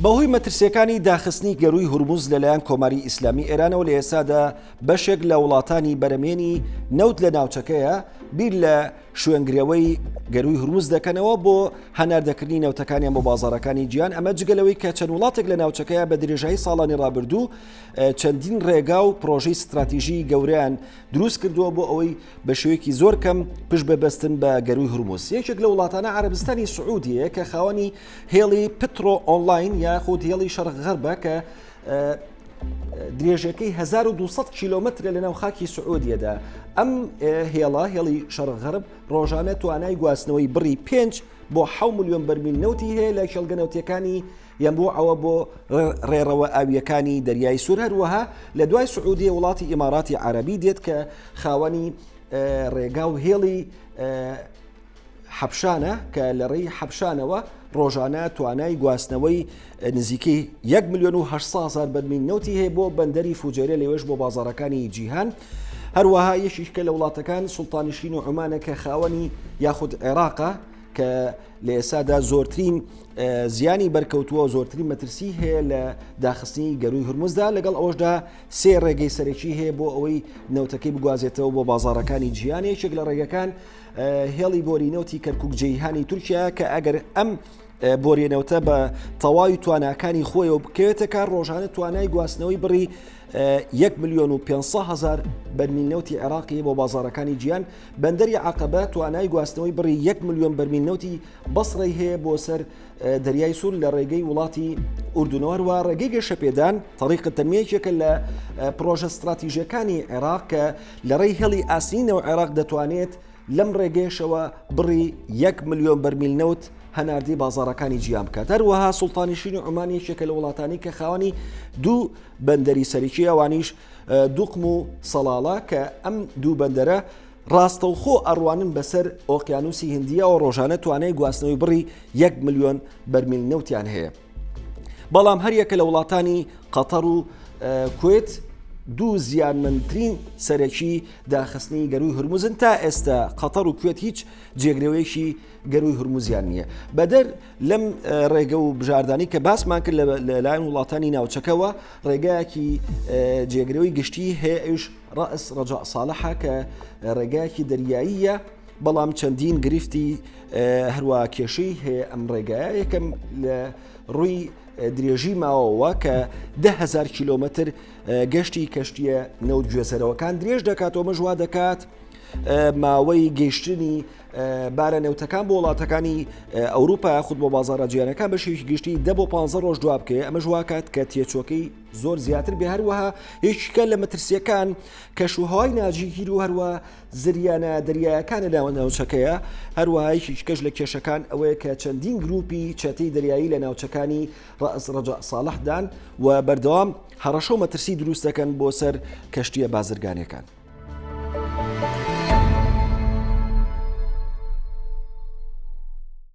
بەهۆی مەترسیەکانی داخستنی گەڕووی هورموز لەلایەن کۆماری ئیسلامی ئێرانەوە لە ئێستادا بەشێک لە وڵاتانی بەرەمێنی نەوت لە ناوچەکەیە بیر لە شوێنگرەوەی گەڕووی هورموز دەکەنەوە بۆ هەناردەکردنی نەوتەکانیان بۆ بازاڕەکانی جیهان. ئەمە جگەلەوەی کە چەند وڵاتێک لە ناوچەکەیە بە درێژایی ساڵانی ڕابردوو چەندین ڕێگا و پرۆژەی استراتیژی گەورەیان دروست کردووە بۆ ئەوەی بە شێوەیەکی زۆر کەم پشت ببەستن بە گەڕووی هورموز. یەکێک لە وڵاتانە عەرەبستانی سعودیە کە خاوەنی هێڵی پترۆ ئۆنلاین یاخود هێڵی شەرق غەربە کە درێژەکەی 1200 کیلۆمەترە لە ناو خاکی سعودیەدا. ئەم هێڵی شەرق غەرب ڕۆژانە توانای گواستنەوەی بڕی 5 بۆ 7 ملیۆن بەرمیل نەوتی هەیە لە شێڵگە نەوتیەکانی یان بۆ ئەوە بۆ ڕێڕەوە ئاویەکانی دەریای سوور. هەروەها لە دوای سعودیە وڵاتی ئیماراتی عەرەبی دێت کە خاوەنی ڕێگا و هێڵی حەبشانە کە لە ڕێی حەبشانەوە ڕۆژانە توانای گواستنەوەی نزیکەی 1,800,000 بەرمیل نەوتی هەیە بۆ بەندەری فوجێرە لەوێش بۆ بازاڕەکانی جیهان. هەروەها یەکیشکە لە وڵاتەکان سوڵتانیشین و عومانە کە خاوەنی یاخود عێراقە کە لە ئێسادا زۆرترین زیانی بەرکەوتووە و زۆرترین مەترسی هەیە لە داخستنی گەڕووی هورموزدا. لەگەڵ ئەوەشدا 3 ڕێگەی سەرەکی هەیە بۆ ئەوەی نەوتەکەی بگوازێتەوە بۆ بازاڕەکانی جیهان. یەکێک لە ڕێگەکان هێڵی بۆرینەوتی کەرکووک جەیهانی تورکیا کە ئەگەر ئەم بۆرێنەوتە بە تەواوی تواناکانی خۆیەوە بکەوێتە کار ڕۆژانە توانای گواستنەوەی بڕی 1,500,000 بەرمیل نەوتی عێراقی بۆ بازاڕەکانی جیهان. بەندەری عەقەبە توانای گواستنەوەی بڕی 1 ملیۆن بەرمیل نەوتی بەسڕی هەیە بۆ سەر دەریای سوور لە ڕێگەی وڵاتی ئوردنەوە. ڕێگەی گەشەپێدان تەریقە تەنمیەکێکە لە پرۆژە استراتیژیەکانی عێراق کە لە ڕێی هێڵی ئاسینەوە عێراق دەتوانێت لەم ڕێگەیشەوە بڕی 1 ملیۆن بەرمیل نەوت هەناردی بازاڕەکانی جیهان بکات. هەروەها سوڵتانیشین و عومان یەکێکە لە وڵاتانی کە خاوەنی دوو بەندەری سەرەکی ئەوانیش دوقم و سەڵاڵە کە ئەم دوو بەندەرە ڕاستەوخۆ ئەڕوانن بەسەر ئۆقیانوسی هندیە و ڕۆژانە توانای گواستنەوەی بڕی 1 ملیۆن بەرمیل نەوتیان هەیە. بەڵام هەریەکە لە وڵاتانی قەتەر و کوێت دوو زیانمەندترین سەرەکی داخستنی گەڕووی هورموزن. تا ئێستا قەتەر و کوێت هیچ جێگرەوەیەکی گەڕووی هورموزیان نییە. بەدەر لەم ڕێگە و بژاردانی کە باسمان کرد لەلایەن وڵاتانی ناوچەکەەوە ڕێگایەکی جێگرەوەی گشتی هەیە ئەوش ڕائس ڕەجاء ساڵحە کە ڕێگایەکی دەریاییە بەڵام چەندین گرفتی هەروە کێشەی هەیە. ئەم ڕێگایە یەکەم لە ڕووی درێژی ماوەوە کە 10,000 کیلۆمەتر گەشتی کەشتیە نەوت گوێسەرەوەکان درێژ دەکاتەوە. مەژوا دەکات ماوەی گەیشتنی بارە نەوتەکان بۆ وڵاتەکانی ئەوروپا یاخود بۆ بازاڕە جیهانەکان بە شێوەیەکی گشتی 10 بۆ 15 ڕۆژ دوا بکەیە. ئەمە ژواکات کە تێچۆکەی زۆر زیاتر بێ. هەروەها یەکێکە لە مەترسیەکان کەشوهەوای ناجیگیر و هەروە زریانە دەریایەکانە لە ناوچەکەیە. هەروەها یەکێکش لە کێشەکان ئەوەیە کە چەندین گروپی چەتەی دەریایی لە ناوچەکانی ڕائس ڕەجاء ساڵحدان و بەردەوام هەڕەشە و مەترسی دروست دەکەن بۆ سەر کەشتیە بازرگانیەکان.